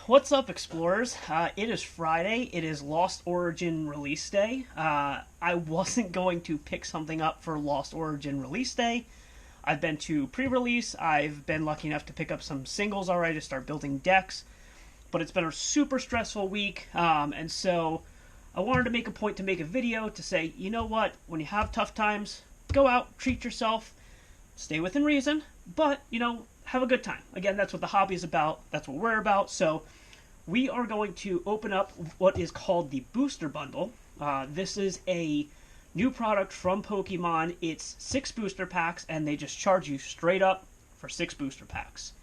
What's up, explorers? It is Friday. It is Lost Origin release day. I wasn't going to pick something up for Lost Origin release day. I've been to pre-release. I've been lucky enough to pick up some singles already to start building decks. But it's been a super stressful week, and so I wanted to make a point to make a video to say, you know what? When you have tough times, go out, treat yourself, stay within reason, but, have a good time. Again, that's what the hobby is about. That's what we're about. So we are going to open up what is called the Booster Bundle. This is a new product from Pokemon. It's 6 booster packs, and they just charge you straight up for 6 booster packs.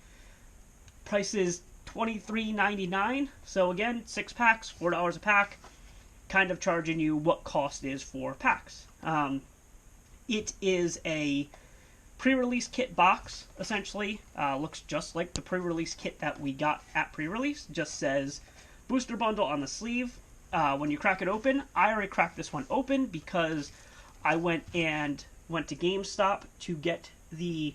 Price is $23.99. So again, 6 packs, $4 a pack. Kind of charging you what cost is for packs. It is a pre-release kit box, essentially. Looks just like the pre-release kit that we got at pre-release. Just says Booster Bundle on the sleeve. When you crack it open, I already cracked this one open because I went to GameStop to get the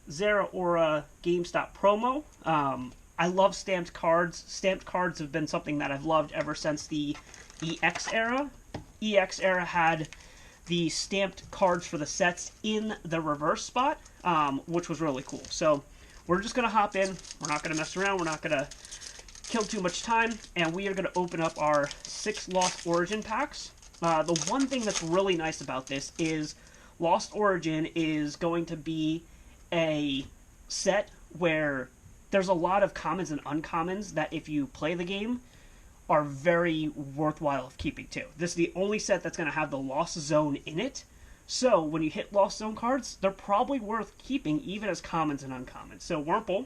Zeraora GameStop promo. I love stamped cards. Stamped cards have been something that I've loved ever since the EX era. EX era had the stamped cards for the sets in the reverse spot, which was really cool. So we're just going to hop in. We're not going to mess around. We're not going to kill too much time. And we are going to open up our 6 Lost Origin packs. The one thing that's really nice about this is Lost Origin is going to be a set where there's a lot of commons and uncommons that if you play the game are very worthwhile of keeping too. This is the only set that's going to have the Lost Zone in it. So when you hit Lost Zone cards, they're probably worth keeping even as commons and uncommons. So Wurmple,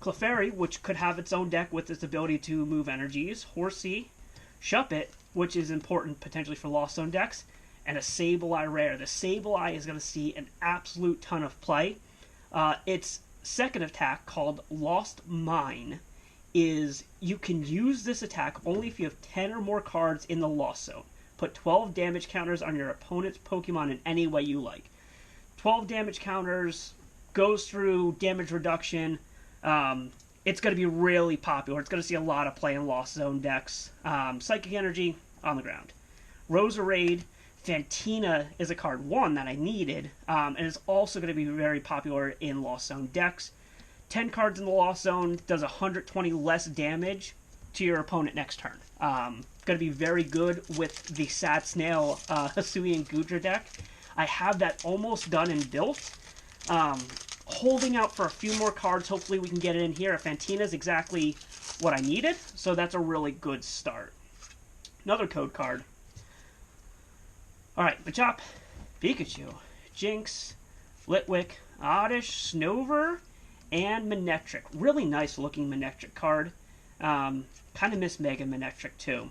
Clefairy, which could have its own deck with its ability to move energies, Horsea, Shuppet, which is important potentially for Lost Zone decks, and a Sableye rare. The Sableye is going to see an absolute ton of play. Its second attack, called Lost Mine, is you can use this attack only if you have 10 or more cards in the Lost Zone. Put 12 damage counters on your opponent's Pokemon in any way you like. 12 damage counters, goes through damage reduction. It's going to be really popular. It's going to see a lot of play in Lost Zone decks. Psychic Energy, on the ground. Roserade, Fantina is a card 1 that I needed, and is also going to be very popular in Lost Zone decks. 10 cards in the Lost Zone does 120 less damage to your opponent next turn. Going to be very good with the Sad Snail Hisuian Goodra deck. I have that almost done and built. Holding out for a few more cards. Hopefully we can get it in here. A Fantina is exactly what I needed, so that's a really good start. Another code card. Alright, Machop, Pikachu, Jinx, Litwick, Oddish, Snover, and Manectric. Really nice looking Manectric card. Kind of miss Mega Manectric too.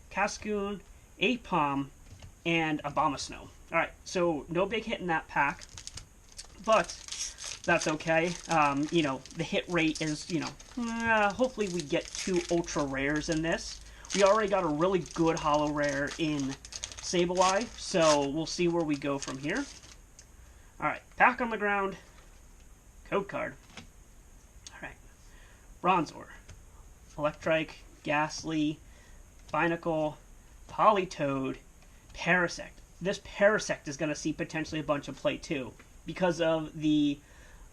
Cascoon, Aipom, and Abomasnow. Alright, so no big hit in that pack. But that's okay. The hit rate is, hopefully we get 2 ultra rares in this. We already got a really good holo rare in Sableye, so we'll see where we go from here. Alright, pack on the ground. Code card. Alright. Bronzor, Electrike, Ghastly, Binacle, Politoed, Parasect. This Parasect is going to see potentially a bunch of play too, because of the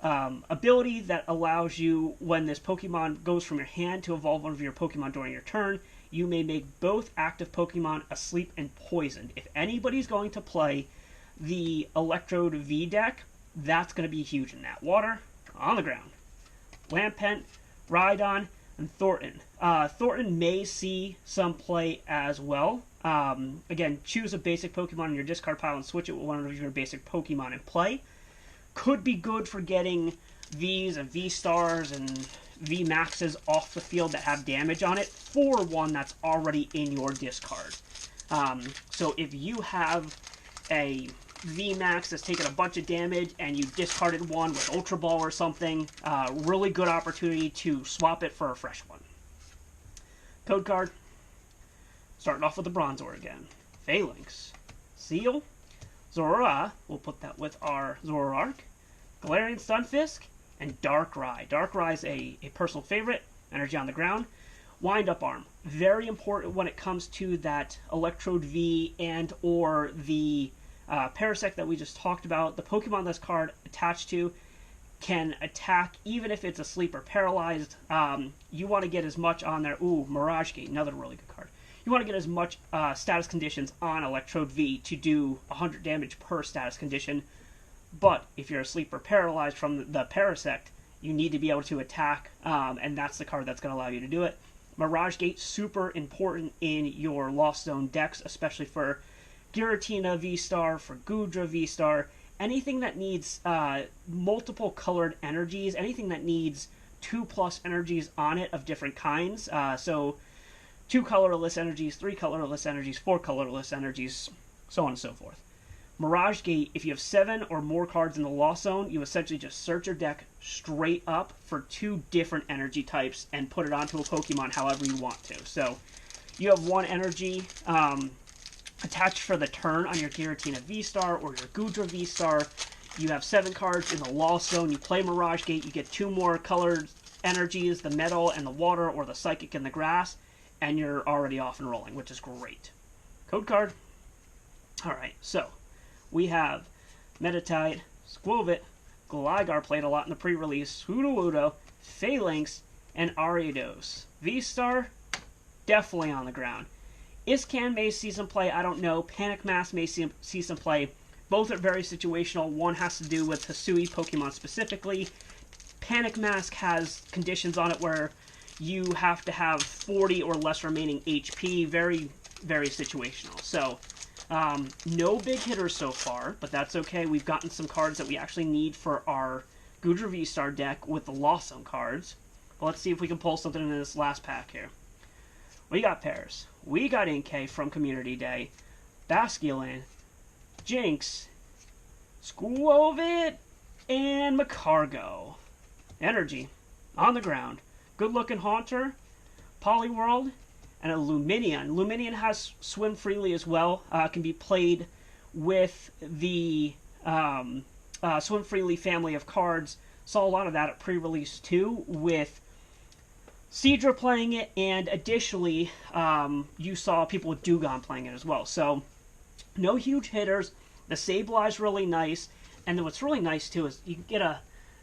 ability that allows you, when this Pokemon goes from your hand, to evolve one of your Pokemon during your turn. You may make both active Pokemon asleep and poisoned. If anybody's going to play the Electrode V deck, that's going to be huge in that. Water, on the ground. Lampent, Rhydon, and Thornton. Thornton may see some play as well. Again, choose a basic Pokemon in your discard pile and switch it with one of your basic Pokemon in play. Could be good for getting Vs and V-Stars and V-Maxes off the field that have damage on it for one that's already in your discard. So if you have a VMAX that's taken a bunch of damage and you discarded one with Ultra Ball or something, really good opportunity to swap it for a fresh one. Code card. Starting off with the Bronzor again. Phalanx. Seal. Zorua, we'll put that with our Zoroark. Galarian Stunfisk, and Darkrai. Darkrai's a personal favorite. energy on the ground. Wind Up Arm, very important when it comes to that Electrode V and or the Parasect that we just talked about. The Pokemon this card attached to can attack even if it's asleep or paralyzed. You want to get as much on there. Ooh, Mirage Gate, another really good card. You want to get as much status conditions on Electrode V to do 100 damage per status condition. But if you're asleep or paralyzed from the Parasect, you need to be able to attack, and that's the card that's going to allow you to do it. Mirage Gate, super important in your Lost Zone decks, especially for Giratina V-Star, for Goodra V-Star, anything that needs multiple colored energies, anything that needs 2+ energies on it of different kinds. So 2 colorless energies, 3 colorless energies, 4 colorless energies, so on and so forth. Mirage Gate, if you have 7 or more cards in the Lost Zone, you essentially just search your deck straight up for 2 different energy types and put it onto a Pokemon however you want to. So you have 1 energy attached for the turn on your Giratina V-Star or your Goodra V-Star. You have 7 cards in the Lost Zone. You play Mirage Gate, you get 2 more colored energies, the Metal and the Water, or the Psychic and the Grass, and you're already off and rolling, which is great. Code card. Alright, so we have Meditite, Squovit, Gligar played a lot in the pre-release, Sudowoodo, Phalanx, and Ariados. V-Star, definitely on the ground. Iscan may see some play, I don't know. Panic Mask may see some play. Both are very situational. One has to do with Hisui Pokemon specifically. Panic Mask has conditions on it where you have to have 40 or less remaining HP. Very, very situational. So, no big hitters so far, but that's okay. We've gotten some cards that we actually need for our Goodra V-Star deck with the Lost Zone cards. But let's see if we can pull something in this last pack here. We got pairs. We got Inkay from Community Day, Basculin, Jinx, Squovit, and Macargo. Energy, on the ground. Good looking Haunter, Poliwhirl, and a Luminion. Luminion has Swim Freely as well. Can be played with the Swim Freely family of cards. Saw a lot of that at pre-release too, with Seadra playing it, and additionally, you saw people with Dewgong playing it as well. So, no huge hitters. The Sableye really nice, and then what's really nice too is you can get a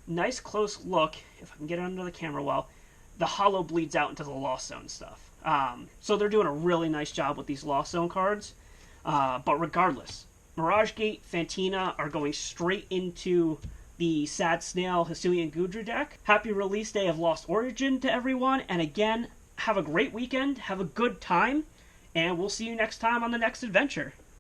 nice close look, if I can get it under the camera well, the holo bleeds out into the Lost Zone stuff. So they're doing a really nice job with these Lost Zone cards. But regardless, Mirage Gate, Fantina are going straight into the Sad Snail, Hisui, and Goodra deck. Happy release day of Lost Origin to everyone, and again, have a great weekend, have a good time, and we'll see you next time on the next adventure.